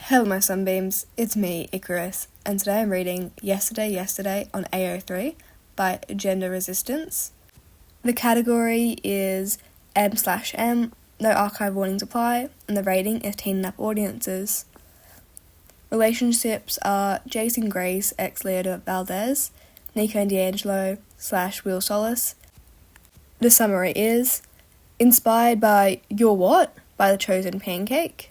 Hello my sunbeams, it's me, Icarus, and today I'm reading Yesterday on AO3 by genderenaissance. The category is M/M, no archive warnings apply, and the rating is teen and up audiences. Relationships are Jason Grace, ex-Riordan Valdez, Nico and D'Angelo / Will Solace. The summary is inspired by Your What? By The Chosen Pancake.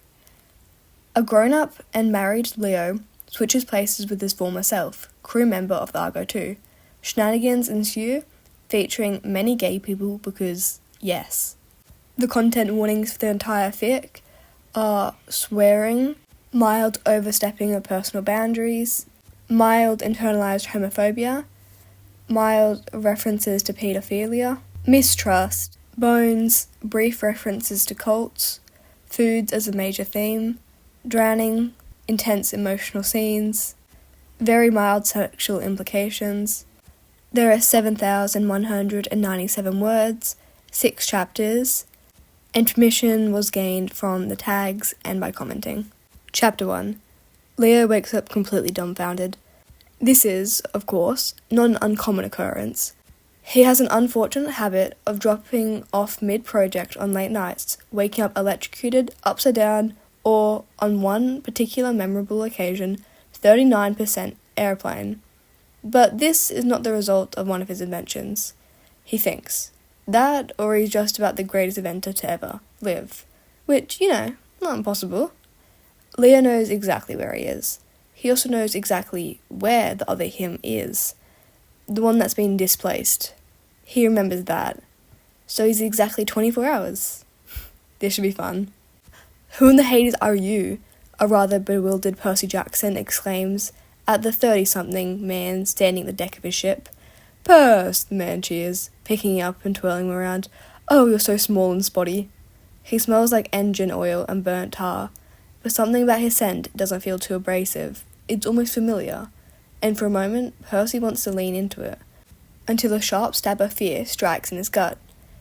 A grown-up and married Leo switches places with his former self, crew member of the Argo II. Shenanigans ensue, featuring many gay people because, yes. The content warnings for the entire fic are swearing, mild overstepping of personal boundaries, mild internalized homophobia, mild references to paedophilia, mistrust, bones, brief references to cults, foods as a major theme, drowning, intense emotional scenes, very mild sexual implications. There are 7,197 words, 6 chapters, and permission was gained from the tags and by commenting. Chapter 1. Leo wakes up completely dumbfounded. This is, of course, not an uncommon occurrence. He has an unfortunate habit of dropping off mid-project on late nights, waking up electrocuted, upside down, or, on one particular memorable occasion, 39% airplane. But this is not the result of one of his inventions. He thinks. That, or he's just about the greatest inventor to ever live. Which, not impossible. Leo knows exactly where he is. He also knows exactly where the other him is. The one that's been displaced. He remembers that. So he's exactly 24 hours. This should be fun. Who in the Hades are you? A rather bewildered Percy Jackson exclaims at the 30-something man standing at the deck of his ship. Percy, the man cheers, picking him up and twirling him around. Oh, you're so small and spotty. He smells like engine oil and burnt tar, but something about his scent doesn't feel too abrasive. It's almost familiar, and for a moment, Percy wants to lean into it, until a sharp stab of fear strikes in his gut.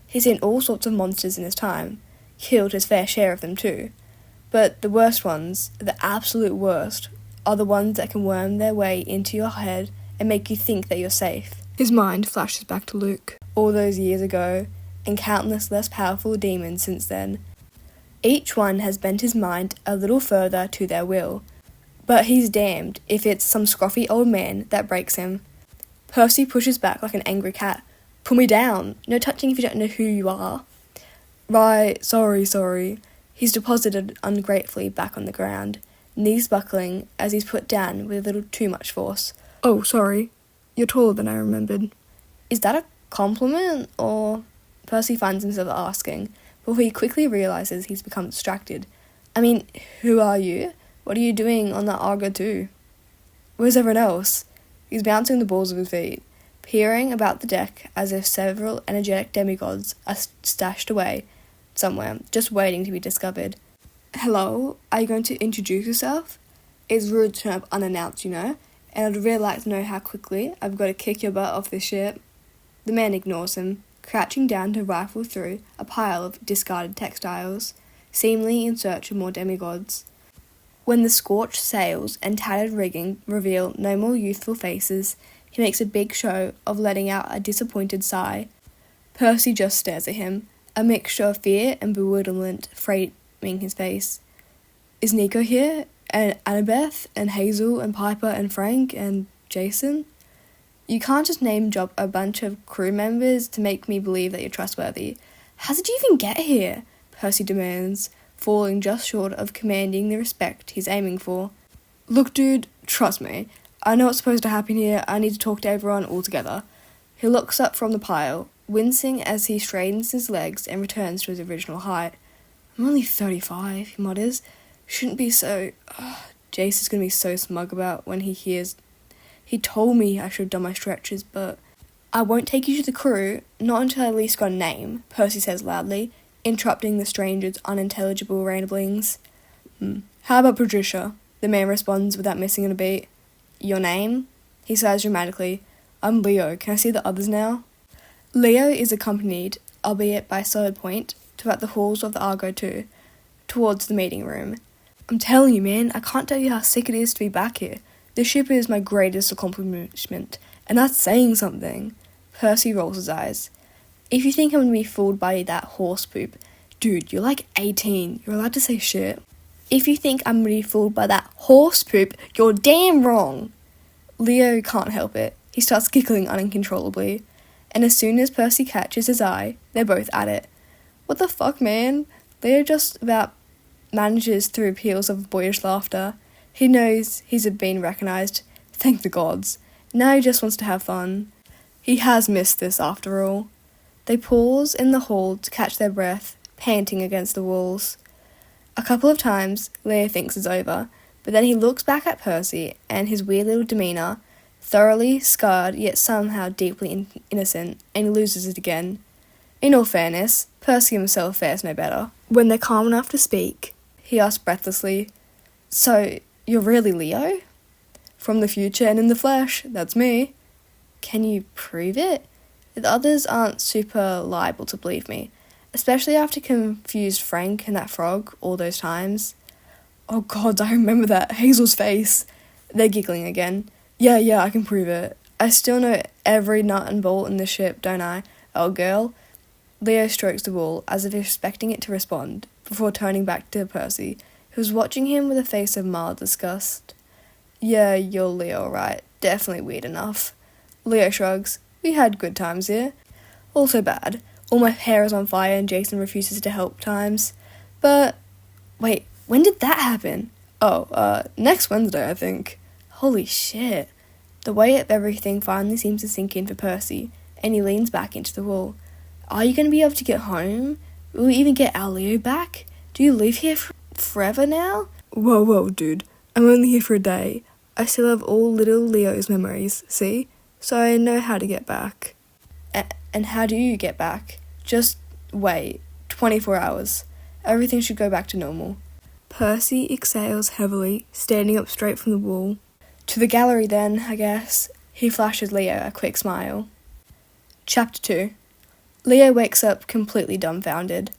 He's seen all sorts of monsters in his time, killed his fair share of them too. But the worst ones, the absolute worst, are the ones that can worm their way into your head and make you think that you're safe. His mind flashes back to Luke, all those years ago, and countless less powerful demons since then. Each one has bent his mind a little further to their will, but he's damned if it's some scruffy old man that breaks him. Percy pushes back like an angry cat. Put me down. No touching if you don't know who you are. Right, sorry. He's deposited ungratefully back on the ground, knees buckling as he's put down with a little too much force. Oh, sorry. You're taller than I remembered. Is that a compliment, or... Percy finds himself asking, before he quickly realises he's become distracted. I mean, who are you? What are you doing on the Argo II? Where's everyone else? He's bouncing the balls of his feet, peering about the deck as if several energetic demigods are stashed away somewhere, just waiting to be discovered. Hello? Are you going to introduce yourself? It's rude to turn up unannounced, and I'd really like to know how quickly I've got to kick your butt off this ship. The man ignores him, crouching down to rifle through a pile of discarded textiles, seemingly in search of more demigods. When the scorched sails and tattered rigging reveal no more youthful faces, he makes a big show of letting out a disappointed sigh. Percy just stares at him, a mixture of fear and bewilderment framing his face. Is Nico here? And Annabeth? And Hazel? And Piper? And Frank? And Jason? You can't just name drop a bunch of crew members to make me believe that you're trustworthy. How did you even get here? Percy demands, falling just short of commanding the respect he's aiming for. Look, dude, trust me. I know what's supposed to happen here. I need to talk to everyone all together. He looks up from the pile, wincing as he straightens his legs and returns to his original height. I'm only 35, he mutters. Shouldn't be so... Jace is going to be so smug about when he hears... He told me I should have done my stretches, but... I won't take you to the crew, not until I at least got a name, Percy says loudly, interrupting the stranger's unintelligible ramblings. How about Patricia? The man responds without missing a beat. Your name? He sighs dramatically. I'm Leo. Can I see the others now? Leo is accompanied, albeit by solid point, throughout the halls of the Argo II, towards the meeting room. I'm telling you, man, I can't tell you how sick it is to be back here. This ship is my greatest accomplishment, and that's saying something. Percy rolls his eyes. If you think I'm gonna be fooled by that horse poop, dude, you're like 18. You're allowed to say shit. If you think I'm gonna be fooled by that horse poop, you're damn wrong. Leo can't help it. He starts giggling uncontrollably. And as soon as Percy catches his eye, they're both at it. What the fuck, man? Leo just about manages through peals of boyish laughter. He knows he's been recognised. Thank the gods. Now he just wants to have fun. He has missed this after all. They pause in the hall to catch their breath, panting against the walls. A couple of times, Leo thinks it's over, but then he looks back at Percy and his weird little demeanour, thoroughly scarred yet somehow deeply innocent, and he loses it again. In all fairness, Percy himself fares no better. When they're calm enough to speak, he asks breathlessly, "So, you're really Leo?" "From the future and in the flesh, that's me." "Can you prove it?" The others aren't super liable to believe me, especially after confused Frank and that frog all those times. Oh god, I remember that. Hazel's face. They're giggling again. Yeah, I can prove it. I still know every nut and bolt in the ship, don't I? Oh, girl. Leo strokes the wall, as if expecting it to respond, before turning back to Percy, who was watching him with a face of mild disgust. "Yeah, you're Leo, right. Definitely weird enough." Leo shrugs. "We had good times here. Also bad. All my hair is on fire and Jason refuses to help times. But, wait, when did that happen? Next Wednesday, I think." Holy shit. The weight of everything finally seems to sink in for Percy, and he leans back into the wall. "Are you going to be able to get home? Will we even get our Leo back? Do you live here forever now?" Whoa, dude. I'm only here for a day. I still have all little Leo's memories, see? So I know how to get back. And how do you get back? Just wait. 24 hours. Everything should go back to normal. Percy exhales heavily, standing up straight from the wall. "To the gallery then, I guess." He flashes Leo a quick smile. Chapter 2. Leo wakes up completely dumbfounded.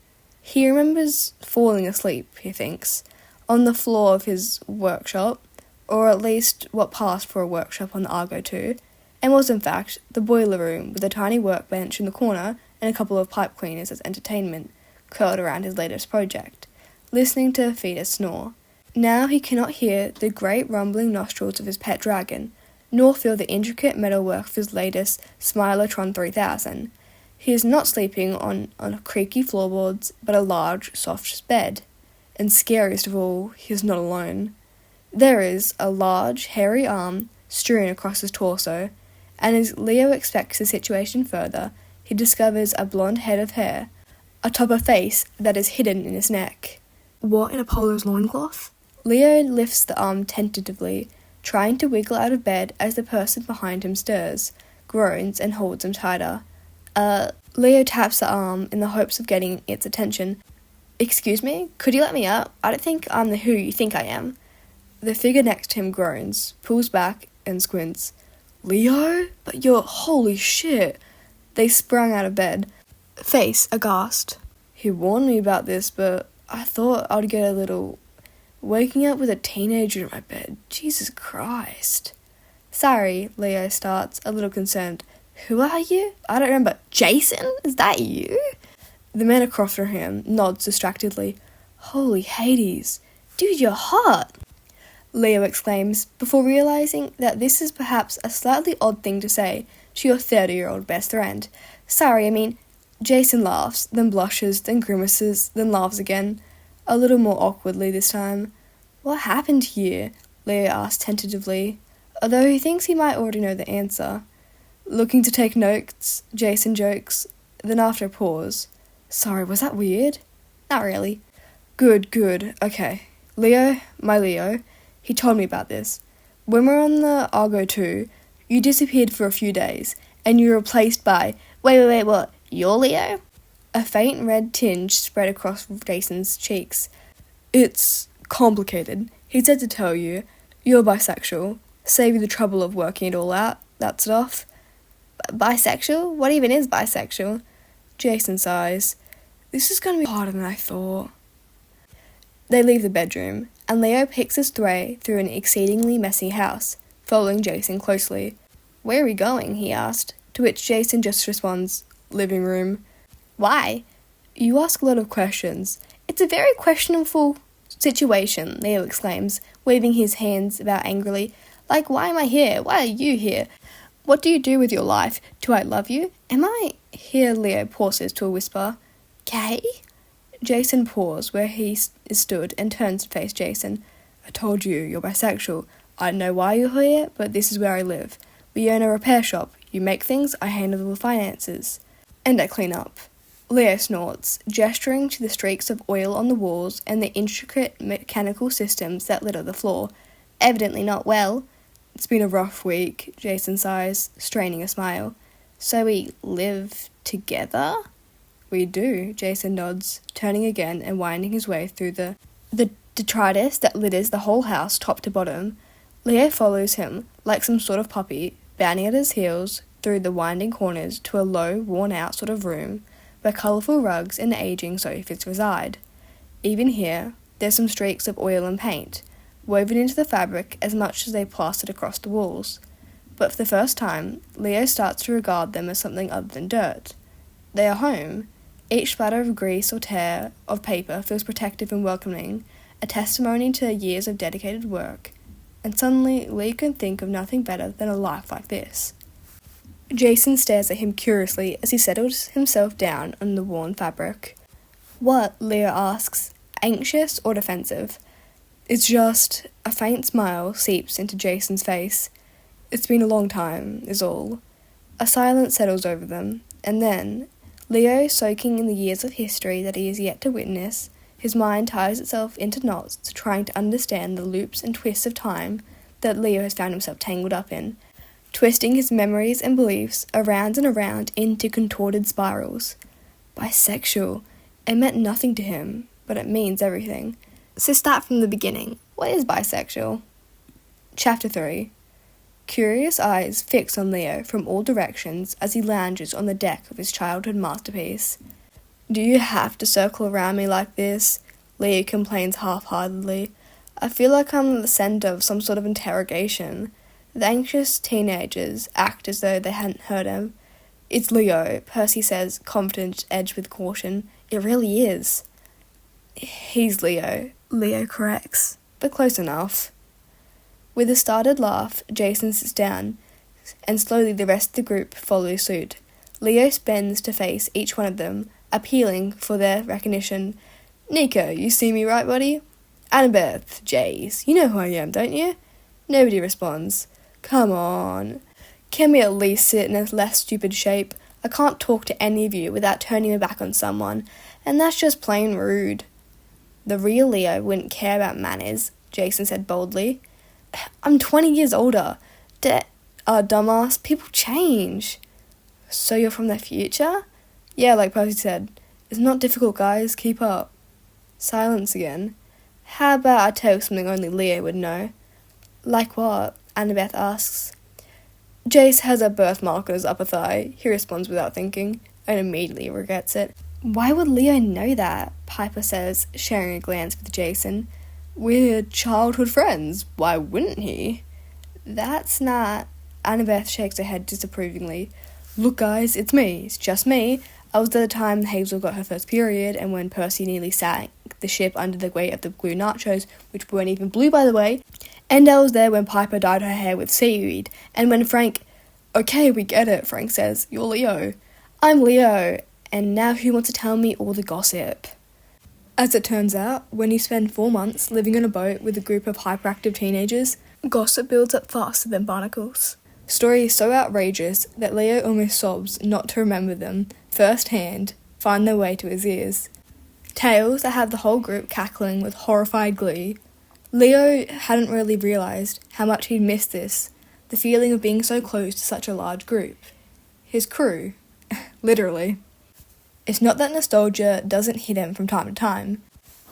He remembers falling asleep, he thinks, on the floor of his workshop, or at least what passed for a workshop on the Argo II, and was in fact the boiler room with a tiny workbench in the corner and a couple of pipe cleaners as entertainment, curled around his latest project, listening to Fetus snore. Now he cannot hear the great rumbling nostrils of his pet dragon, nor feel the intricate metalwork of his latest Smilotron 3000. He is not sleeping on creaky floorboards, but a large, soft bed. And scariest of all, he is not alone. There is a large, hairy arm strewn across his torso, and as Leo expects the situation further, he discovers a blonde head of hair, atop a face that is hidden in his neck. What, in Apollo's loincloth? Leo lifts the arm tentatively, trying to wiggle out of bed as the person behind him stirs, groans, and holds him tighter. Leo taps the arm in the hopes of getting its attention. "Excuse me? Could you let me up? I don't think I'm the who you think I am." The figure next to him groans, pulls back, and squints. "Leo? But you're... holy shit!" They sprung out of bed, face aghast. "He warned me about this, but I thought I'd get a little... waking up with a teenager in my bed. Jesus Christ." "Sorry," Leo starts, a little concerned. "Who are you? I don't remember. Jason? Is that you?" The man across from him nods distractedly. "Holy Hades. Dude, you're hot!" Leo exclaims, before realising that this is perhaps a slightly odd thing to say to your 30-year-old best friend. Jason laughs, then blushes, then grimaces, then laughs again, a little more awkwardly this time. "What happened here?" Leo asks tentatively, although he thinks he might already know the answer. "Looking to take notes," Jason jokes, then after a pause. "Sorry, was that weird?" "Not really." Good. Okay. My Leo, he told me about this. When we were on the Argo II, you disappeared for a few days, and you were replaced by... Wait, what? You're Leo? A faint red tinge spread across Jason's cheeks. "It's complicated. He said to tell you, you're bisexual. Save you the trouble of working it all out, that stuff." "Bisexual? What even is bisexual?" Jason sighs. "This is going to be harder than I thought." They leave the bedroom, and Leo picks his way through an exceedingly messy house, following Jason closely. "Where are we going?" he asked, to which Jason just responds, "Living room." "Why?" "You ask a lot of questions. It's a very questionable situation," Leo exclaims, waving his hands about angrily. "Like, why am I here? Why are you here? What do you do with your life? Do I love you? Am I—" Here Leo pauses to a whisper. "Gay?" Jason pauses where he stood and turns to face Jason. "I told you, you're bisexual. I don't know why you're here, but this is where I live. We own a repair shop. You make things, I handle the finances. And I clean up." Leo snorts, gesturing to the streaks of oil on the walls and the intricate mechanical systems that litter the floor. "Evidently not well." "It's been a rough week," Jason sighs, straining a smile. "So we live together?" "We do," Jason nods, turning again and winding his way through the detritus that litters the whole house top to bottom. Leo follows him, like some sort of puppy, bounding at his heels through the winding corners to a low, worn-out sort of room where colourful rugs and aging sofas reside. Even here, there's some streaks of oil and paint, woven into the fabric as much as they plastered across the walls. But for the first time, Leo starts to regard them as something other than dirt. They are home. Each splatter of grease or tear of paper feels protective and welcoming, a testimony to years of dedicated work. And suddenly, Leo can think of nothing better than a life like this. Jason stares at him curiously as he settles himself down on the worn fabric. "What?" Leo asks, anxious or defensive. "It's just—" A faint smile seeps into Jason's face. "It's been a long time, is all." A silence settles over them, and then, Leo soaking in the years of history that he is yet to witness, his mind ties itself into knots trying to understand the loops and twists of time that Leo has found himself tangled up in, twisting his memories and beliefs around and around into contorted spirals. Bisexual. It meant nothing to him, but it means everything. So start from the beginning. What is bisexual? Chapter 3. Curious eyes fix on Leo from all directions as he lounges on the deck of his childhood masterpiece. "Do you have to circle around me like this?" Leo complains half-heartedly. "I feel like I'm at the centre of some sort of interrogation." The anxious teenagers act as though they hadn't heard him. "It's Leo," Percy says, confident edged with caution. "It really is." "He's Leo," Leo corrects, but close enough. With a startled laugh, Jason sits down, and slowly the rest of the group follows suit. Leo bends to face each one of them, appealing for their recognition. "Nico, you see me right, buddy?" "Annabeth, Jace, you know who I am, don't you?" Nobody responds. "Come on. Can we at least sit in a less stupid shape? I can't talk to any of you without turning my back on someone, and that's just plain rude." "The real Leo wouldn't care about manners," Jason said boldly. "I'm 20 years older. Dumbass, people change." "So you're from the future?" "Yeah, like Percy said. It's not difficult, guys. Keep up." Silence again. "How about I tell you something only Leo would know?" "Like what?" Annabeth asks. "Jace has a birthmark on his upper thigh," he responds without thinking, and immediately regrets it. "Why would Leo know that?" Piper says, sharing a glance with Jason. "We're childhood friends. Why wouldn't he?" "That's not—" Annabeth shakes her head disapprovingly. "Look, guys, it's me. It's just me. I was at the time Hazel got her first period, and when Percy nearly sank the ship under the weight of the blue nachos, which weren't even blue, by the way. And I was there when Piper dyed her hair with seaweed, and when Frank—" "Okay, we get it," Frank says. "You're Leo." "I'm Leo, and now who wants to tell me all the gossip?" As it turns out, when you spend 4 months living on a boat with a group of hyperactive teenagers, gossip builds up faster than barnacles. Stories so outrageous that Leo almost sobs not to remember them firsthand find their way to his ears. Tales that have the whole group cackling with horrified glee. Leo hadn't really realised how much he'd missed this, the feeling of being so close to such a large group. His crew. Literally. It's not that nostalgia doesn't hit him from time to time,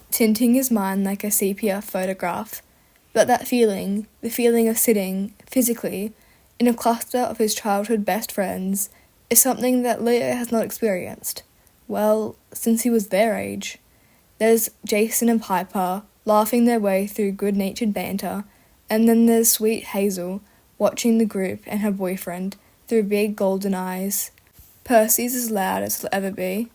tinting his mind like a sepia photograph, but that feeling, the feeling of sitting, physically, in a cluster of his childhood best friends, is something that Leo has not experienced. Well, since he was their age. There's Jason and Piper, laughing their way through good-natured banter, and then there's sweet Hazel, watching the group and her boyfriend through big golden eyes. Percy's as loud as he'll ever be,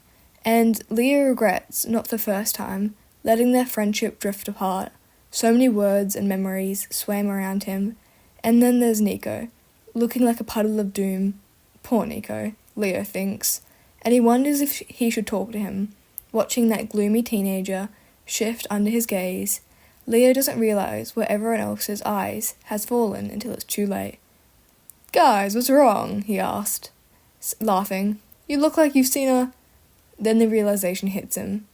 and Leo regrets, not for the first time, letting their friendship drift apart. So many words and memories swam around him. And then there's Nico, looking like a puddle of doom. Poor Nico, Leo thinks, and he wonders if he should talk to him. Watching that gloomy teenager shift under his gaze, Leo doesn't realise where everyone else's eyes has fallen until it's too late. "Guys, what's wrong?" he asked, laughing. "You look like you've seen a..." Then the realisation hits him.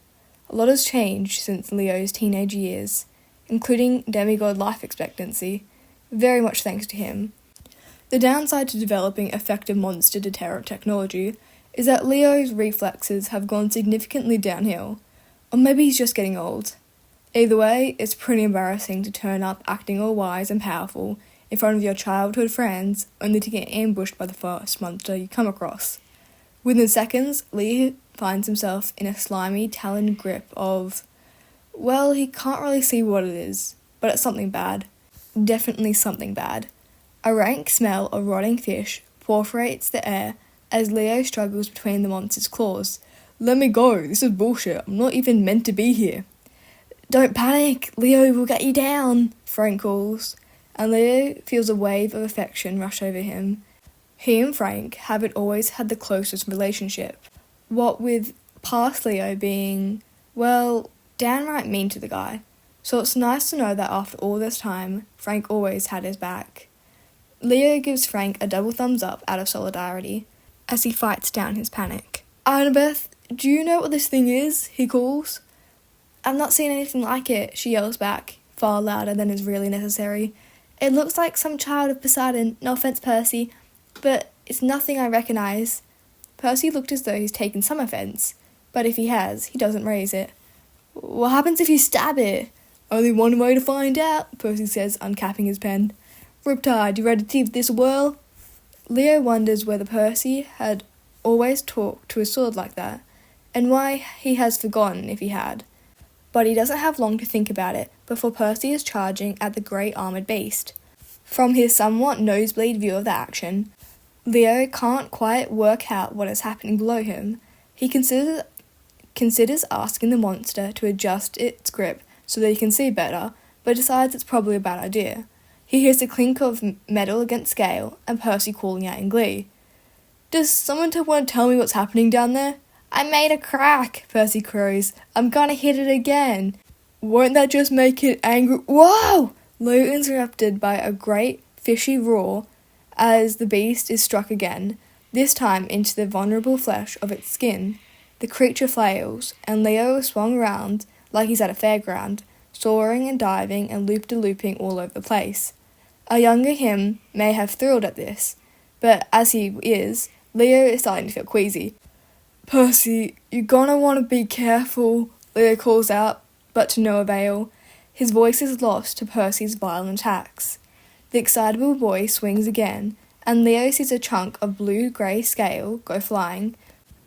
A lot has changed since Leo's teenage years, including demigod life expectancy, very much thanks to him. The downside to developing effective monster deterrent technology is that Leo's reflexes have gone significantly downhill, or maybe he's just getting old. Either way, it's pretty embarrassing to turn up acting all wise and powerful in front of your childhood friends, only to get ambushed by the first monster you come across. Within seconds, Leo finds himself in a slimy, taloned grip of... well, he can't really see what it is, but it's something bad. Definitely something bad. A rank smell of rotting fish perforates the air as Leo struggles between the monster's claws. "Let me go, this is bullshit, I'm not even meant to be here." "Don't panic, Leo will get you down," Frank calls, and Leo feels a wave of affection rush over him. He and Frank haven't always had the closest relationship, what with past Leo being, well, downright mean to the guy. So it's nice to know that after all this time, Frank always had his back. Leo gives Frank a double thumbs up out of solidarity as he fights down his panic. "Annabeth, do you know what this thing is?" he calls. "I've not seen anything like it," she yells back, far louder than is really necessary. "It looks like some child of Poseidon, no offence, Percy, but it's nothing I recognise." Percy looked as though he's taken some offence, but if he has, he doesn't raise it. "What happens if you stab it?" "Only one way to find out," Percy says, uncapping his pen. "Riptide, you ready to give this a whirl?" Leo wonders whether Percy had always talked to his sword like that, and why he has forgotten if he had. But he doesn't have long to think about it before Percy is charging at the great armoured beast. From his somewhat nosebleed view of the action, Leo can't quite work out what is happening below him. He considers asking the monster to adjust its grip so that he can see better, but decides it's probably a bad idea. He hears the clink of metal against scale and Percy calling out in glee. "Does someone want to tell me what's happening down there?" "I made a crack," Percy crows. "I'm gonna hit it again." "Won't that just make it angry?" "Whoa!" Leo interrupted by a great fishy roar as the beast is struck again, this time into the vulnerable flesh of its skin. The creature flails, and Leo is swung around like he's at a fairground, soaring and diving and loop-de-looping all over the place. A younger him may have thrilled at this, but as he is, Leo is starting to feel queasy. "Percy, you're gonna want to be careful," Leo calls out, but to no avail. His voice is lost to Percy's violent attacks. The excitable boy swings again, and Leo sees a chunk of blue-grey scale go flying,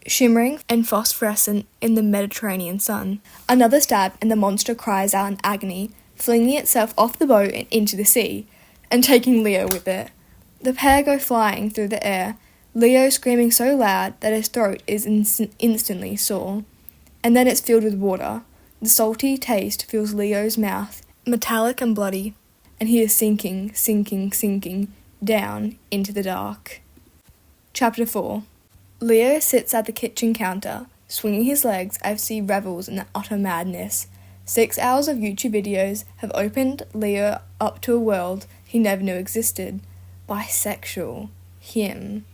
shimmering and phosphorescent in the Mediterranean sun. Another stab and the monster cries out in agony, flinging itself off the boat and into the sea, and taking Leo with it. The pair go flying through the air, Leo screaming so loud that his throat is instantly sore. And then it's filled with water. The salty taste fills Leo's mouth, metallic and bloody, and he is sinking down into the dark. Chapter 4. Leo sits at the kitchen counter, swinging his legs as he revels in the utter madness. 6 hours of YouTube videos have opened Leo up to a world he never knew existed. Bisexual. Him.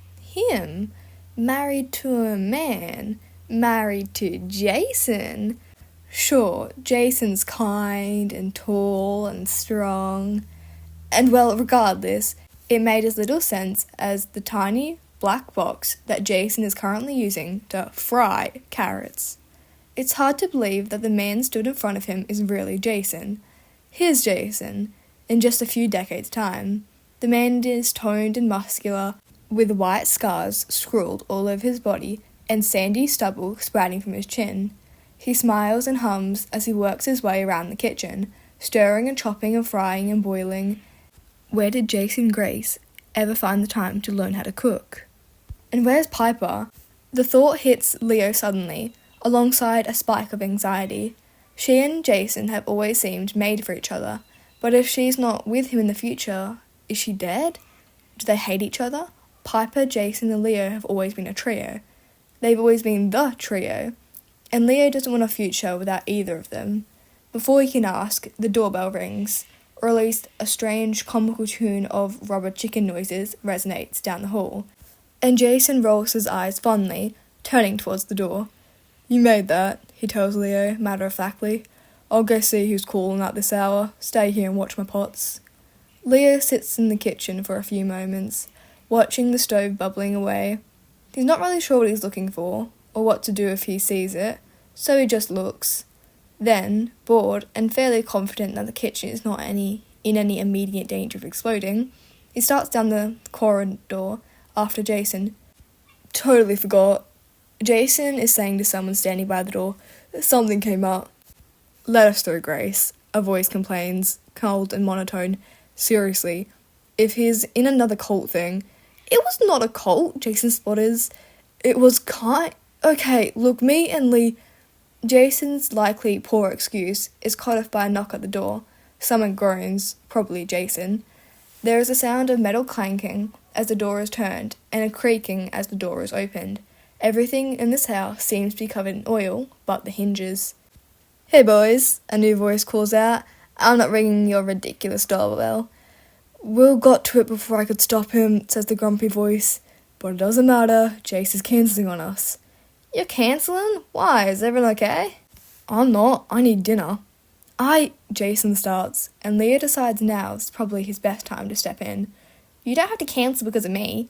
Married to a man. Married to Jason. Sure, Jason's kind and tall and strong. And well, regardless, it made as little sense as the tiny black box that Jason is currently using to fry carrots. It's hard to believe that the man stood in front of him is really Jason. His Jason, in just a few decades' time. The man is toned and muscular, with white scars scrawled all over his body and sandy stubble sprouting from his chin. He smiles and hums as he works his way around the kitchen, stirring and chopping and frying and boiling. Where did Jason Grace ever find the time to learn how to cook? And where's Piper? The thought hits Leo suddenly, alongside a spike of anxiety. She and Jason have always seemed made for each other, but if she's not with him in the future, is she dead? Do they hate each other? Piper, Jason and Leo have always been a trio. They've always been the trio, and Leo doesn't want a future without either of them. Before he can ask, the doorbell rings, or at least a strange comical tune of rubber chicken noises resonates down the hall, and Jason rolls his eyes fondly, turning towards the door. "You made that," he tells Leo, matter-of-factly. "I'll go see who's calling at this hour. Stay here and watch my pots." Leo sits in the kitchen for a few moments, watching the stove bubbling away. He's not really sure what he's looking for, or what to do if he sees it, so he just looks. Then, bored and fairly confident that the kitchen is not in any immediate danger of exploding, he starts down the corridor after Jason. "Totally forgot." Jason is saying to someone standing by the door, "Something came up." "Let us through, Grace," a voice complains, cold and monotone. "Seriously, if he's in another cult thing..." "It was not a cult," Jason splutters. "It was Okay, look, me and Lee..." Jason's likely poor excuse is cut off by a knock at the door. Someone groans, probably Jason. There is a sound of metal clanking as the door is turned, and a creaking as the door is opened. Everything in this house seems to be covered in oil, but the hinges. "Hey boys," a new voice calls out. "I'm not ringing your ridiculous doorbell." "Will got to it before I could stop him," says the grumpy voice. "But it doesn't matter, Jace is cancelling on us." "You're cancelling? Why, is everyone okay?" "I'm not, I need dinner." Jason starts, and Leo decides now is probably his best time to step in. "You don't have to cancel because of me."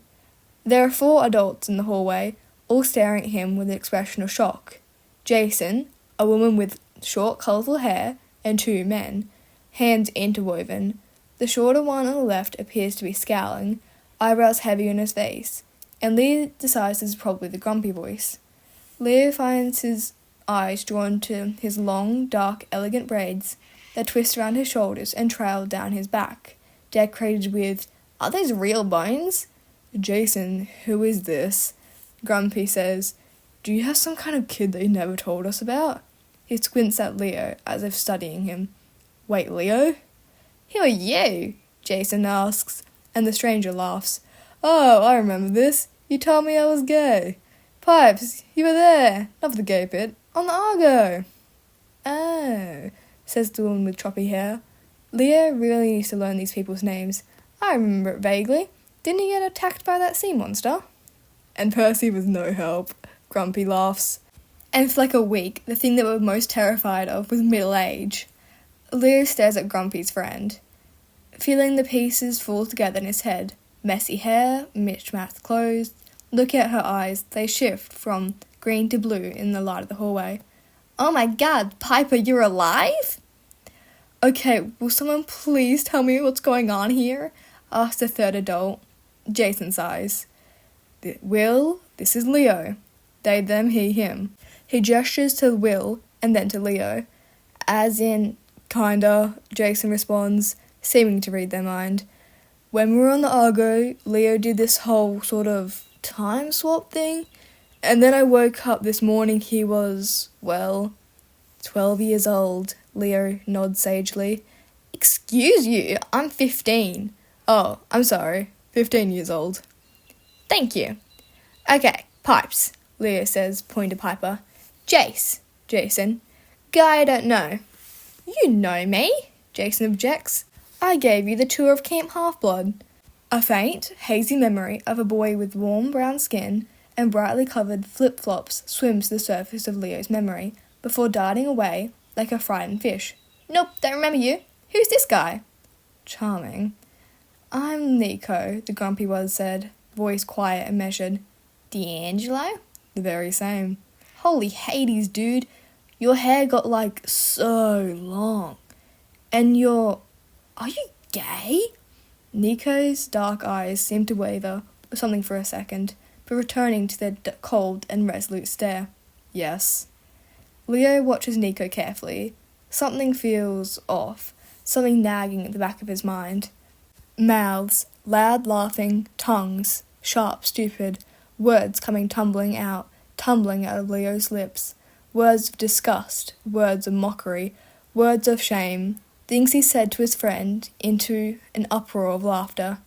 There are 4 adults in the hallway, all staring at him with an expression of shock. Jason, a woman with short, colourful hair, and 2 men, hands interwoven. The shorter one on the left appears to be scowling, eyebrows heavy on his face, and Leo decides this is probably the grumpy voice. Leo finds his eyes drawn to his long, dark, elegant braids that twist around his shoulders and trail down his back, decorated with, "Are those real bones?" "Jason, who is this?" Grumpy says. "Do you have some kind of kid that you never told us about?" He squints at Leo as if studying him. "Wait, Leo?" "Who are you?" Jason asks, and the stranger laughs. "Oh, I remember this. You told me I was gay. Pipes, you were there, not for the gay bit, on the Argo." "Oh," says the woman with choppy hair. Leo really needs to learn these people's names. "I remember it vaguely. Didn't he get attacked by that sea monster?" "And Percy was no help," Grumpy laughs. And for like a week, the thing that we're most terrified of was middle age. Leo stares at Grumpy's friend, feeling the pieces fall together in his head. Messy hair, mismatched clothes. Looking at her eyes, they shift from green to blue in the light of the hallway. "Oh my god, Piper, you're alive?" "Okay, will someone please tell me what's going on here?" asks the third adult. Jason sighs. "Will, this is Leo." They, them, he, him. He gestures to Will and then to Leo. "As in, kinda," Jason responds, seeming to read their mind. "When we were on the Argo, Leo did this whole sort of time swap thing, and then I woke up this morning he was, 12 years old." Leo nods sagely. "Excuse you, I'm 15. "Oh, I'm sorry, 15 years old." "Thank you." "Okay, Pipes," Leo says, pointing to Piper. "Jace," Jason. "Guy I don't know." "You know me," Jason objects. "I gave you the tour of Camp Half-Blood." A faint, hazy memory of a boy with warm brown skin and brightly covered flip-flops swims to the surface of Leo's memory, before darting away like a frightened fish. "Nope, don't remember you. Who's this guy?" "Charming." "I'm Nico," the grumpy one said, voice quiet and measured. "D'Angelo?" "The very same." "Holy Hades, dude. Your hair got, so long. And Are you gay?" Nico's dark eyes seemed to waver or something for a second, but returning to their cold and resolute stare. "Yes." Leo watches Nico carefully. Something feels off, something nagging at the back of his mind. Mouths, loud laughing, tongues, sharp, stupid, words coming tumbling out of Leo's lips. Words of disgust, words of mockery, words of shame, things he said to his friend into an uproar of laughter.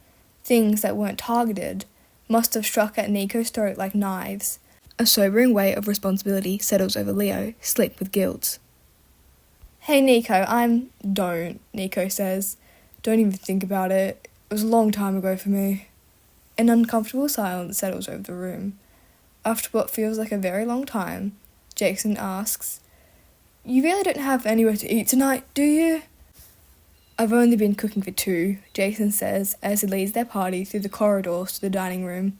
Things that weren't targeted must have struck at Nico's throat like knives. A sobering weight of responsibility settles over Leo, slick with guilt. "Hey Nico, Don't," Nico says. "Don't even think about it. It was a long time ago for me." An uncomfortable silence settles over the room. After what feels like a very long time, Jason asks, "You really don't have anywhere to eat tonight, do you?" "I've only been cooking for two," Jason says as he leads their party through the corridors to the dining room.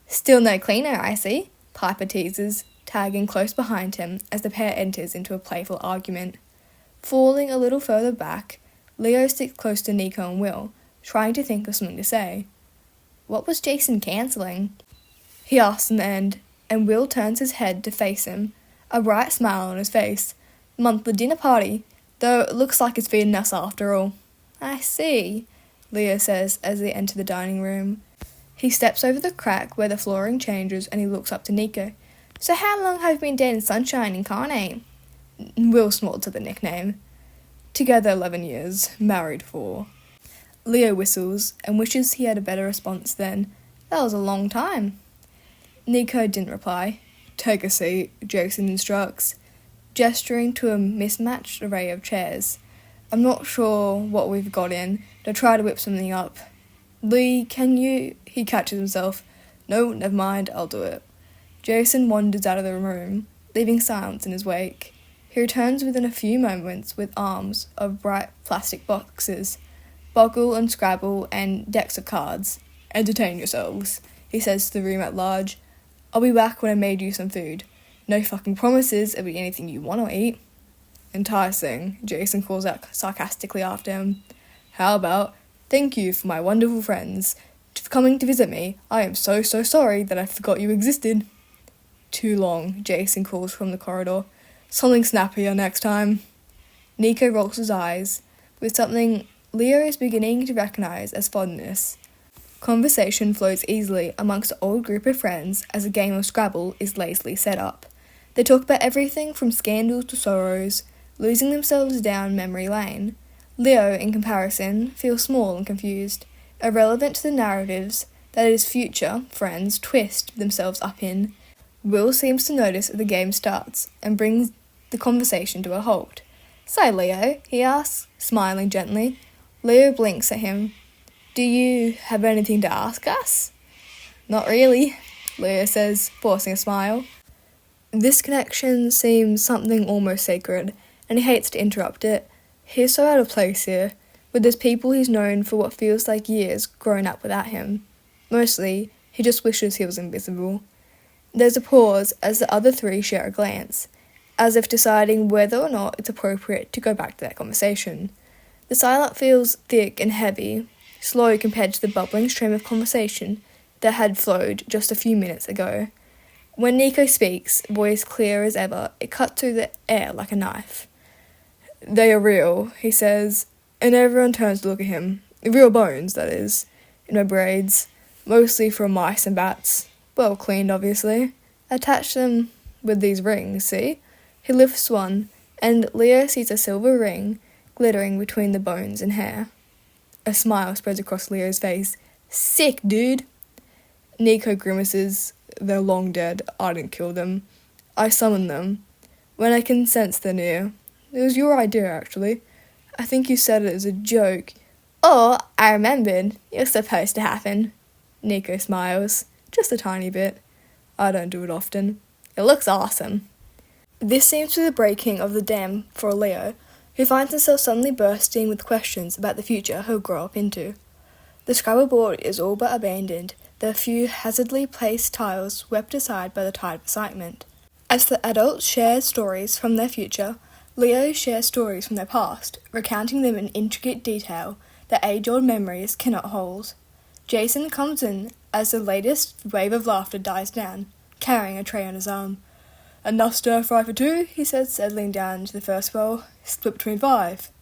"Still no cleaner, I see," Piper teases, tagging close behind him as the pair enters into a playful argument. Falling a little further back, Leo sticks close to Nico and Will, trying to think of something to say. What was Jason cancelling? He asks in the end, and Will turns his head to face him, a bright smile on his face. "Monthly dinner party, though it looks like it's feeding us after all." "I see," Leo says as they enter the dining room. He steps over the crack where the flooring changes and he looks up to Nico. "So how long have you been dating Sunshine Incarnate?" Will snorts at the nickname. "Together 11 years, married 4. Leo whistles and wishes he had a better response then. "That was a long time." Nico didn't reply. "Take a seat," Jason instructs, gesturing to a mismatched array of chairs. "I'm not sure what we've got in, but I'll try to whip something up." "Lee, can you—" He catches himself. "No, never mind, I'll do it." Jason wanders out of the room, leaving silence in his wake. He returns within a few moments with arms of bright plastic boxes, Boggle and Scrabble and decks of cards. "Entertain yourselves," he says to the room at large. "I'll be back when I made you some food. No fucking promises it'll be anything you want to eat." "Enticing," Jason calls out sarcastically after him. "How about, 'Thank you for my wonderful friends, for coming to visit me. I am so sorry that I forgot you existed.'" "Too long," Jason calls from the corridor. "Something snappier next time." Nico rolls his eyes, with something Leo is beginning to recognise as fondness. Conversation flows easily amongst the old group of friends as a game of Scrabble is lazily set up. They talk about everything from scandals to sorrows, losing themselves down memory lane. Leo, in comparison, feels small and confused, irrelevant to the narratives that his future friends twist themselves up in. Will seems to notice as the game starts and brings the conversation to a halt. "So, Leo," he asks, smiling gently. Leo blinks at him. "Do you have anything to ask us?" "Not really," Leo says, forcing a smile. This connection seems something almost sacred, and he hates to interrupt it. He's so out of place here, with his people he's known for what feels like years grown up without him. Mostly, he just wishes he was invisible. There's a pause as the other three share a glance, as if deciding whether or not it's appropriate to go back to that conversation. The silence feels thick and heavy, slow compared to the bubbling stream of conversation that had flowed just a few minutes ago. When Nico speaks, voice clear as ever, it cuts through the air like a knife. "They are real," he says, and everyone turns to look at him. Real bones, that is, in my braids, mostly from mice and bats. Well cleaned, obviously. Attach them with these rings, see? He lifts one, and Leo sees a silver ring glittering between the bones and hair. A smile spreads across Leo's face. "Sick, dude!" Nico grimaces. "They're long dead. I didn't kill them. I summoned them when I can sense they're near. It was your idea, actually. I think you said it as a joke." "Oh, I remembered. It was supposed to happen." Nico smiles. Just a tiny bit. "I don't do it often. It looks awesome." This seems to be the breaking of the dam for Leo, who finds himself suddenly bursting with questions about the future he'll grow up into. The Scrabble board is all but abandoned, the few hazardly placed tiles swept aside by the tide of excitement. As the adults share stories from their future, Leo shares stories from their past, recounting them in intricate detail that age-old memories cannot hold. Jason comes in as the latest wave of laughter dies down, carrying a tray on his arm. Enough stir-fry for two, he says, settling down into the first bowl. Split between 5.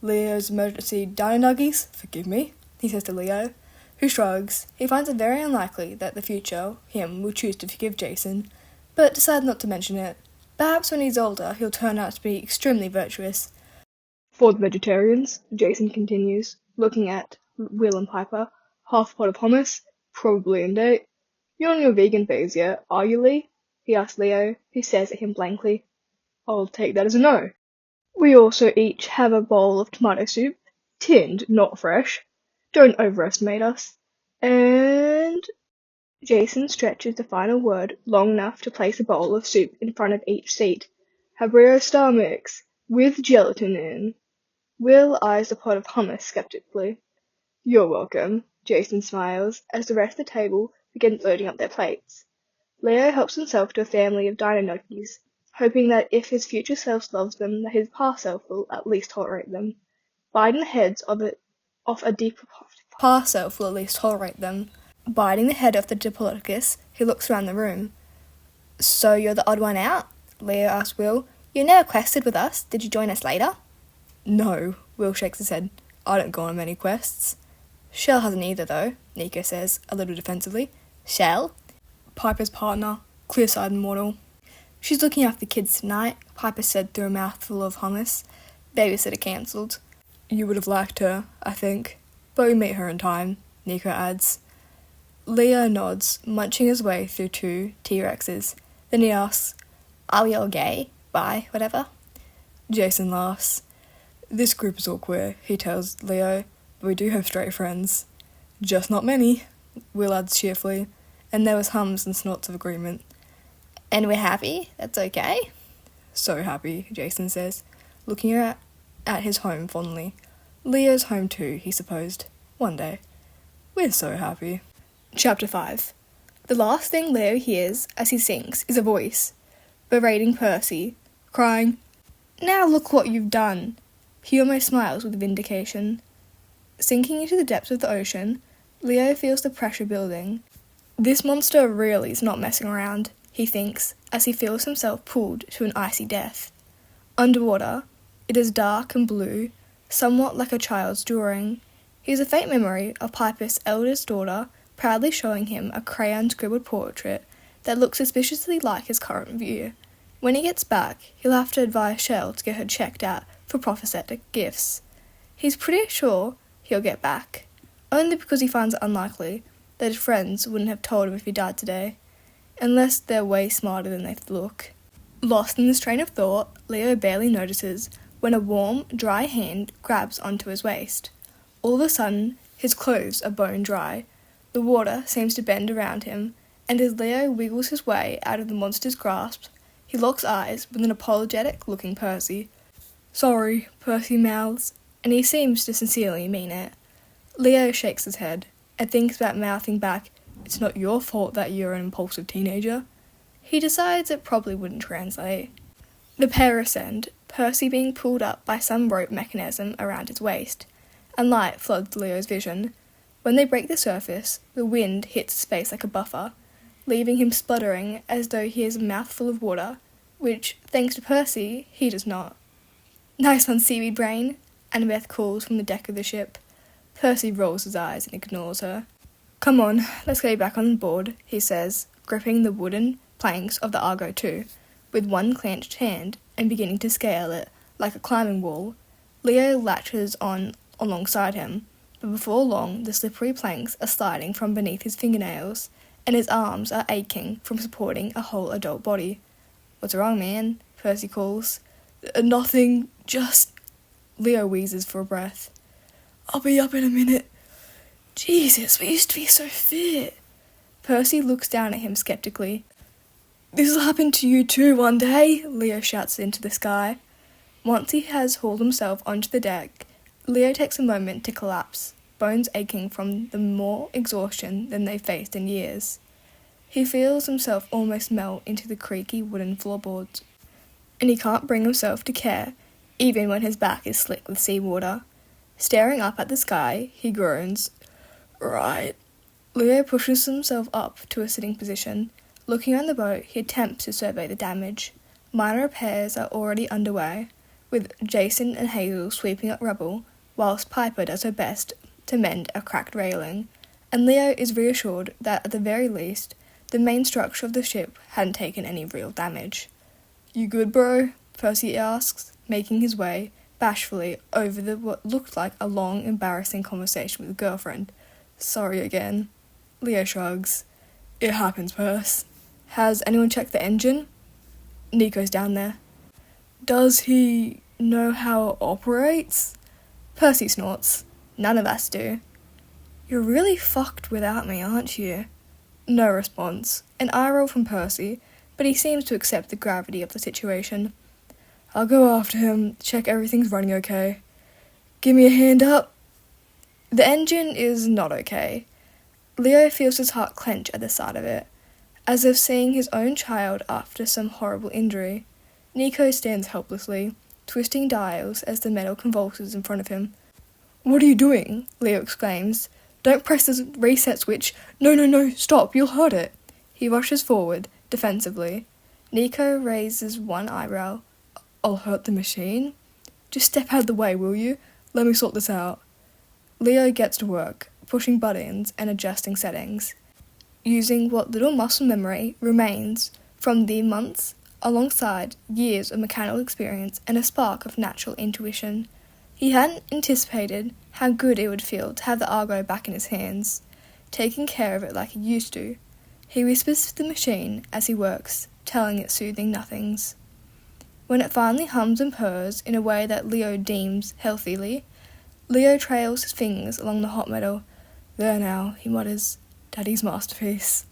Leo's emergency dino nuggies, forgive me, he says to Leo, who shrugs. He finds it very unlikely that the future him will choose to forgive Jason, but decides not to mention it. Perhaps when he's older, he'll turn out to be extremely virtuous. For the vegetarians, Jason continues, looking at Will and Piper. Half a pot of hummus, probably in date. You're on your vegan phase yet, are you, Lee? He asks Leo, who stares at him blankly. I'll take that as a no. We also each have a bowl of tomato soup, tinned, not fresh. Don't overestimate us. And Jason stretches the final word long enough to place a bowl of soup in front of each seat. Habrio Star Mix, with gelatin in. Will eyes the pot of hummus skeptically. You're welcome, Jason smiles, as the rest of the table begins loading up their plates. Leo helps himself to a family of dino nuggies, hoping that if his future self loves them, that his past self will at least tolerate them. Biting the heads of a past self will at least tolerate them. Biting the head off the Diplodocus, he looks around the room. So you're the odd one out? Leo asks Will. You never quested with us. Did you join us later? No, Will shakes his head. I don't go on many quests. Shell hasn't either, though, Nico says, a little defensively. Shell? Piper's partner, clear-sighted mortal. She's looking after the kids tonight, Piper said through a mouthful of hummus. Babysitter cancelled. You would have liked her, I think, but we meet her in time, Nico adds. Leo nods, munching his way through 2 T-Rexes. Then he asks, Are we all gay? Bi? Whatever? Jason laughs. This group is all queer, he tells Leo, but we do have straight friends. Just not many, Will adds cheerfully, and there was hums and snorts of agreement. And we're happy? That's okay? So happy, Jason says, looking at his home fondly. Leo's home too, he supposed. One day. We're so happy. Chapter 5. The last thing Leo hears as he sinks is a voice, berating Percy, crying, Now look what you've done. He almost smiles with vindication. Sinking into the depths of the ocean, Leo feels the pressure building. This monster really is not messing around, he thinks, as he feels himself pulled to an icy death. Underwater, it is dark and blue, somewhat like a child's drawing. He has a faint memory of Piper's eldest daughter proudly showing him a crayon-scribbled portrait that looks suspiciously like his current view. When he gets back, he'll have to advise Shell to get her checked out for prophetic gifts. He's pretty sure he'll get back, only because he finds it unlikely that his friends wouldn't have told him if he died today, unless they're way smarter than they look. Lost in this train of thought, Leo barely notices when a warm, dry hand grabs onto his waist. All of a sudden, his clothes are bone dry. The water seems to bend around him, and as Leo wiggles his way out of the monster's grasp, he locks eyes with an apologetic-looking Percy. Sorry, Percy mouths, and he seems to sincerely mean it. Leo shakes his head, and thinks about mouthing back, It's not your fault that you're an impulsive teenager. He decides it probably wouldn't translate. The pair ascend, Percy being pulled up by some rope mechanism around his waist, and light floods Leo's vision. When they break the surface, the wind hits his face like a buffer, leaving him spluttering as though he has a mouthful of water, which, thanks to Percy, he does not. Nice one, seaweed brain, Annabeth calls from the deck of the ship. Percy rolls his eyes and ignores her. Come on, let's get you back on board, he says, gripping the wooden planks of the Argo II, with one clenched hand and beginning to scale it, like a climbing wall. Leo latches on alongside him, but before long the slippery planks are sliding from beneath his fingernails, and his arms are aching from supporting a whole adult body. What's wrong, man? Percy calls. Nothing, just... Leo wheezes for a breath. I'll be up in a minute. Jesus, we used to be so fit. Percy looks down at him skeptically. This'll happen to you too one day, Leo shouts into the sky. Once he has hauled himself onto the deck, Leo takes a moment to collapse, bones aching from the more exhaustion than they've faced in years. He feels himself almost melt into the creaky wooden floorboards, and he can't bring himself to care, even when his back is slick with seawater. Staring up at the sky, he groans. Right. Leo pushes himself up to a sitting position, Looking around the boat, he attempts to survey the damage. Minor repairs are already underway, with Jason and Hazel sweeping up rubble, whilst Piper does her best to mend a cracked railing, and Leo is reassured that at the very least, the main structure of the ship hadn't taken any real damage. "You good, bro?" Percy asks, making his way, bashfully, over what looked like a long, embarrassing conversation with a girlfriend. "Sorry again." Leo shrugs. "It happens, Percy. Has anyone checked the engine?" Nico's down there. "Does he know how it operates?" Percy snorts. "None of us do." "You're really fucked without me, aren't you?" No response. An eye roll from Percy, but he seems to accept the gravity of the situation. "I'll go after him, check everything's running okay. Give me a hand up." The engine is not okay. Leo feels his heart clench at the sight of it, as if seeing his own child after some horrible injury. Nico stands helplessly, twisting dials as the metal convulses in front of him. "What are you doing?" Leo exclaims. "Don't press the reset switch. No, stop, you'll hurt it." He rushes forward, defensively. Nico raises one eyebrow. "I'll hurt the machine?" "Just step out of the way, will you? Let me sort this out." Leo gets to work, pushing buttons and adjusting settings, using what little muscle memory remains from the months alongside years of mechanical experience and a spark of natural intuition. He hadn't anticipated how good it would feel to have the Argo back in his hands, taking care of it like he used to. He whispers to the machine as he works, telling it soothing nothings. When it finally hums and purrs in a way that Leo deems healthily, Leo trails his fingers along the hot metal. "There now," he mutters. "Daddy's masterpiece."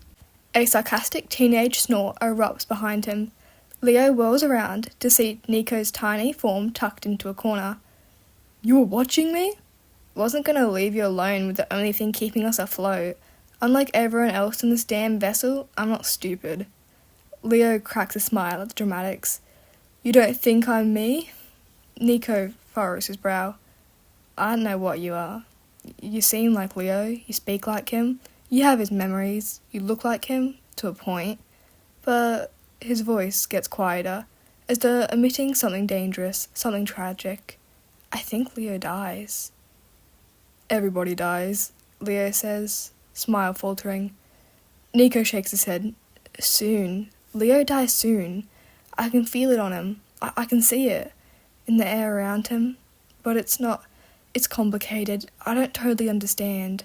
A sarcastic teenage snort erupts behind him. Leo whirls around to see Nico's tiny form tucked into a corner. "You were watching me?" "Wasn't gonna leave you alone with the only thing keeping us afloat. Unlike everyone else in this damn vessel, I'm not stupid." Leo cracks a smile at the dramatics. "You don't think I'm me?" Nico furrows his brow. "I don't know what you are. You seem like Leo, you speak like him, you have his memories, you look like him, to a point." But his voice gets quieter, as though emitting something dangerous, something tragic. "I think Leo dies." "Everybody dies," Leo says, smile faltering. Nico shakes his head. "Soon. Leo dies soon. I can feel it on him. I can see it. In the air around him. But it's not... It's complicated. I don't totally understand."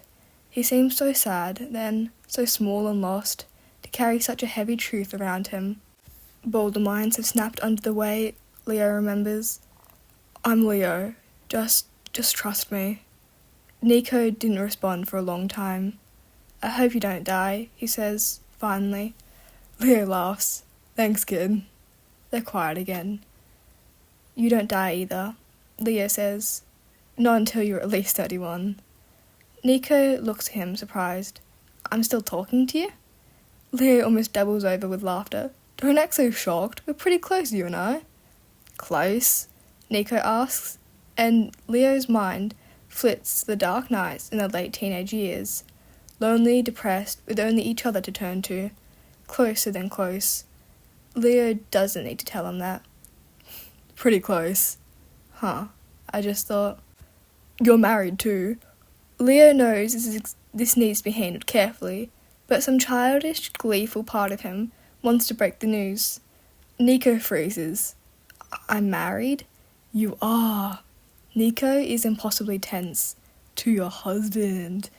He seems so sad, then, so small and lost, to carry such a heavy truth around him. Boulder mines have snapped under the weight, Leo remembers. "I'm Leo. Just trust me." Nico didn't respond for a long time. "I hope you don't die," he says, finally. Leo laughs. "Thanks, kid." They're quiet again. "You don't die either," Leo says. "Not until you're at least 31. Nico looks at him, surprised. "I'm still talking to you?" Leo almost doubles over with laughter. "Don't act so shocked. We're pretty close, you and I." "Close?" Nico asks, and Leo's mind flits to the dark nights in their late teenage years. Lonely, depressed, with only each other to turn to. Closer than close. Leo doesn't need to tell him that. "Pretty close." "Huh. I just thought..." "You're married too." Leo knows this needs to be handled carefully, but some childish, gleeful part of him wants to break the news. Nico freezes. "I'm married?" "You are." Nico is impossibly tense. "To your husband."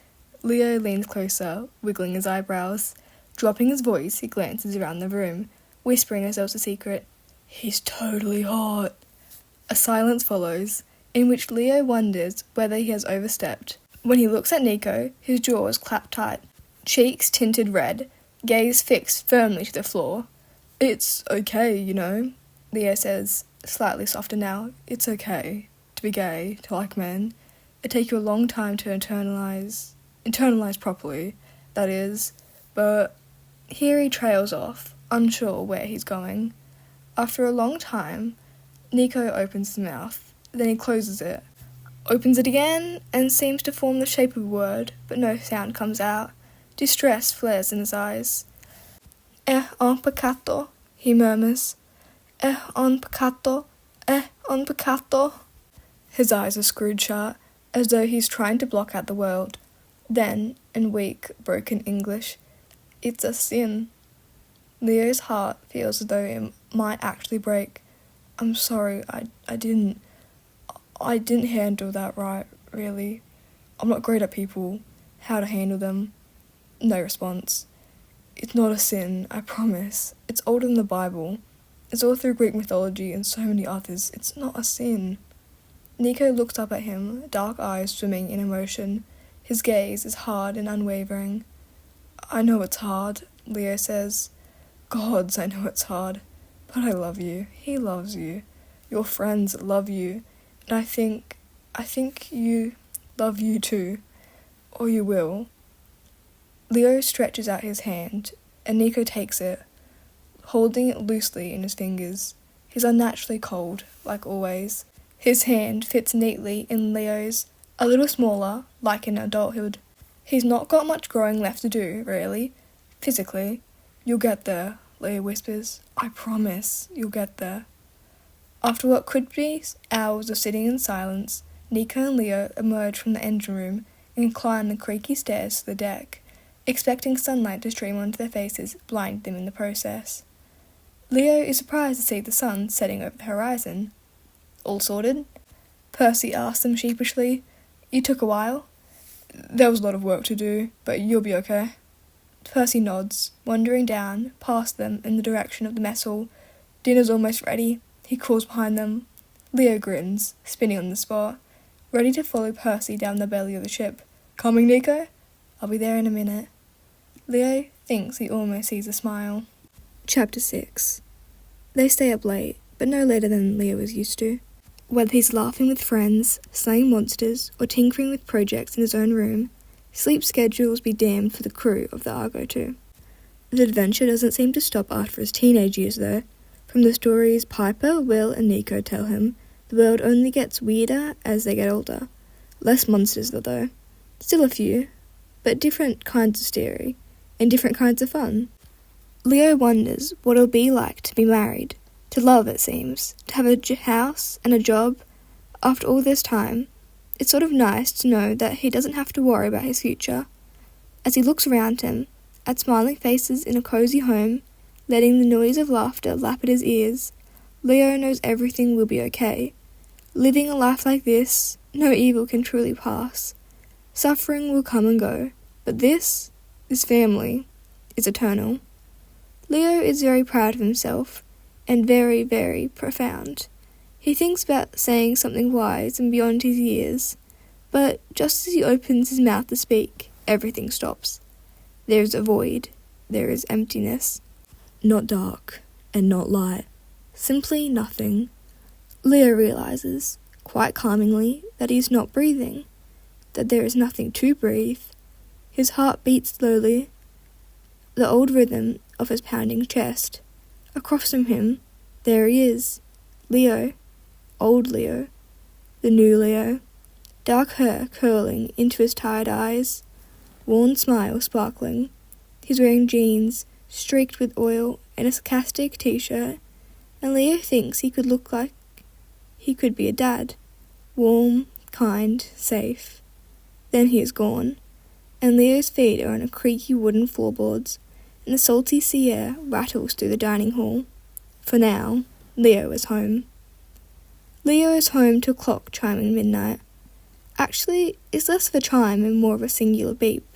Leo leans closer, wiggling his eyebrows. Dropping his voice, he glances around the room, whispering as though it's a secret. "He's totally hot." A silence follows, in which Leo wonders whether he has overstepped. When he looks at Nico, his jaws clap tight, cheeks tinted red, gaze fixed firmly to the floor. "It's okay, you know," Leo says, slightly softer now. "It's okay to be gay, to like men. It takes you a long time to internalize properly, that is, but..." Here he trails off, unsure where he's going. After a long time, Nico opens his mouth, then he closes it, opens it again, and seems to form the shape of a word, but no sound comes out. Distress flares in his eyes. un peccato, he murmurs. Un peccato, un peccato. His eyes are screwed shut, as though he's trying to block out the world. Then, in weak, broken English, it's a sin. Leo's heart feels as though it might actually break. I'm sorry, I didn't handle that right, really. I'm not great at people, how to handle them. No response. It's not a sin, I promise. It's older than the Bible. It's all through Greek mythology and so many others. It's not a sin. Nico looks up at him, dark eyes swimming in emotion. His gaze is hard and unwavering. I know it's hard, Leo says. Gods, I know it's hard. But I love you. He loves you. Your friends love you. And I think you love you too. Or you will. Leo stretches out his hand, and Nico takes it, holding it loosely in his fingers. He's unnaturally cold, like always. His hand fits neatly in Leo's, a little smaller, like in adulthood. He's not got much growing left to do, really, physically. You'll get there, Leo whispers. I promise, you'll get there. After what could be hours of sitting in silence, Nico and Leo emerge from the engine room and climb the creaky stairs to the deck, expecting sunlight to stream onto their faces, blinding them in the process. Leo is surprised to see the sun setting over the horizon. All sorted? Percy asks them sheepishly. You took a while? There was a lot of work to do, but you'll be okay. Percy nods, wandering down, past them in the direction of the mess hall. Dinner's almost ready, he calls behind them. Leo grins, spinning on the spot, ready to follow Percy down the belly of the ship. Coming, Nico? I'll be there in a minute. Leo thinks he almost sees a smile. Chapter 6. They stay up late, but no later than Leo is used to. Whether he's laughing with friends, slaying monsters, or tinkering with projects in his own room, sleep schedules be damned for the crew of the Argo II. The adventure doesn't seem to stop after his teenage years, though. From the stories Piper, Will, and Nico tell him, the world only gets weirder as they get older. Less monsters, though. Still a few, but different kinds of scary, and different kinds of fun. Leo wonders what it'll be like to be married, to love, it seems, to have a house and a job. After all this time, it's sort of nice to know that he doesn't have to worry about his future. As he looks around him, at smiling faces in a cozy home, letting the noise of laughter lap at his ears, Leo knows everything will be okay. Living a life like this, no evil can truly pass. Suffering will come and go, but this family, is eternal. Leo is very proud of himself, and very, very profound. He thinks about saying something wise and beyond his years, but just as he opens his mouth to speak, everything stops. There is a void, there is emptiness. Not dark, and not light. Simply nothing. Leo realizes, quite calmingly, that he is not breathing, that there is nothing to breathe. His heart beats slowly, the old rhythm of his pounding chest. Across from him, there he is, Leo, old Leo, the new Leo, dark hair curling into his tired eyes, worn smile sparkling. He's wearing jeans, streaked with oil, and a sarcastic t-shirt, and Leo thinks he could look like he could be a dad, warm, kind, safe. Then he is gone, and Leo's feet are on a creaky wooden floorboards, and the salty sea air rattles through the dining hall. For now, Leo is home. Leo is home to a clock chiming midnight. Actually, it's less of a chime and more of a singular beep.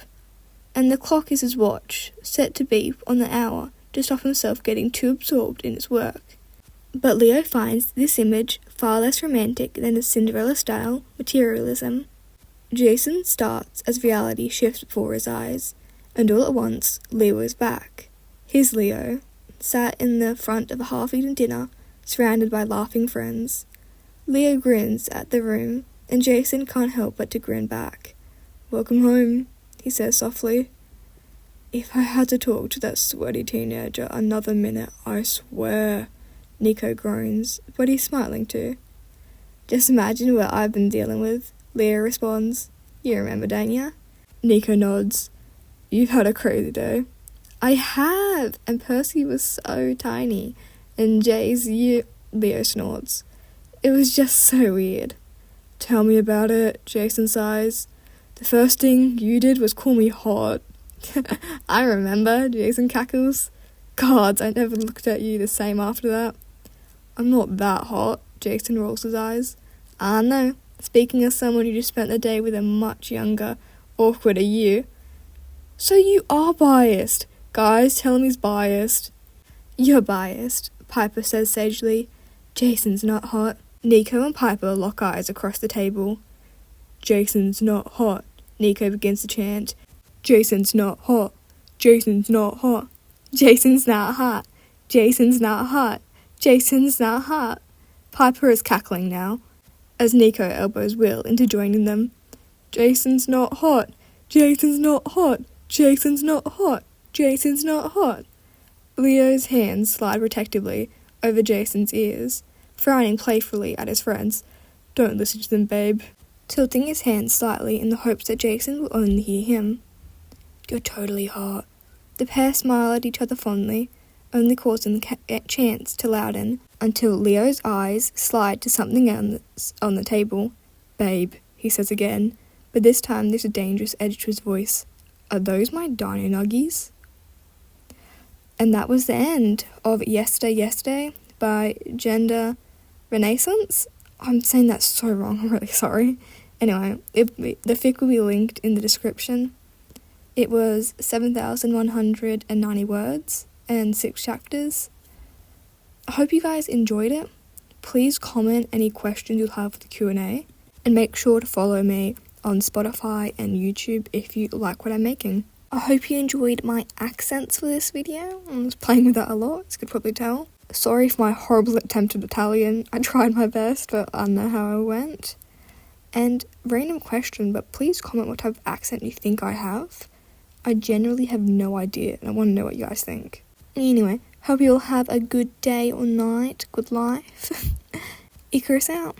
And the clock is his watch, set to beep on the hour to stop himself getting too absorbed in his work. But Leo finds this image far less romantic than the Cinderella-style materialism. Jason starts as reality shifts before his eyes, and all at once, Leo is back. His Leo, sat in the front of a half-eaten dinner, surrounded by laughing friends. Leo grins at the room, and Jason can't help but to grin back. Welcome home, he says softly. If I had to talk to that sweaty teenager another minute, I swear, Nico groans, but he's smiling too. Just imagine what I've been dealing with, Leo responds. You remember, don't ya? Nico nods. You've had a crazy day. I have. have, and Percy was so tiny. And Jay's you, Leo snorts. It was just so weird. Tell me about it, Jason sighs. The first thing you did was call me hot. I remember, Jason cackles. Gods, I never looked at you the same after that. I'm not that hot, Jason rolls his eyes. I know, speaking as someone who just spent the day with a much younger, awkwarder you. So you are biased. Guys, tell him he's biased. You're biased, Piper says sagely. Jason's not hot. Nico and Piper lock eyes across the table. Jason's not hot, Nico begins to chant. Jason's not hot. Jason's not hot. Jason's not hot. Jason's not hot. Jason's not hot. Piper is cackling now, as Nico elbows Will into joining them. Jason's not hot. Jason's not hot. Jason's not hot. Jason's not hot. Leo's hands slide protectively over Jason's ears, frowning playfully at his friends. Don't listen to them, babe. Tilting his hands slightly in the hopes that Jason will only hear him. You're totally hot. The pair smile at each other fondly, only causing the chants to louden, until Leo's eyes slide to something else on the table. Babe, he says again, but this time there's a dangerous edge to his voice. Are those my dino nuggies? And that was the end of Yesterday by Genderenaissance. I'm saying that so wrong, I'm really sorry. Anyway, the fic will be linked in the description. It was 7,190 words and 6 chapters. I hope you guys enjoyed it. Please comment any questions you'll have for the Q&A, and make sure to follow me on Spotify and YouTube if you like what I'm making. I hope you enjoyed my accents for this video. I was playing with that a lot, as you could probably tell. Sorry for my horrible attempt at Italian. I tried my best, but I don't know how it went. And random question, but please comment what type of accent you think I have. I genuinely have no idea, and I want to know what you guys think. Anyway, hope you all have a good day or night, good life. Icarus out.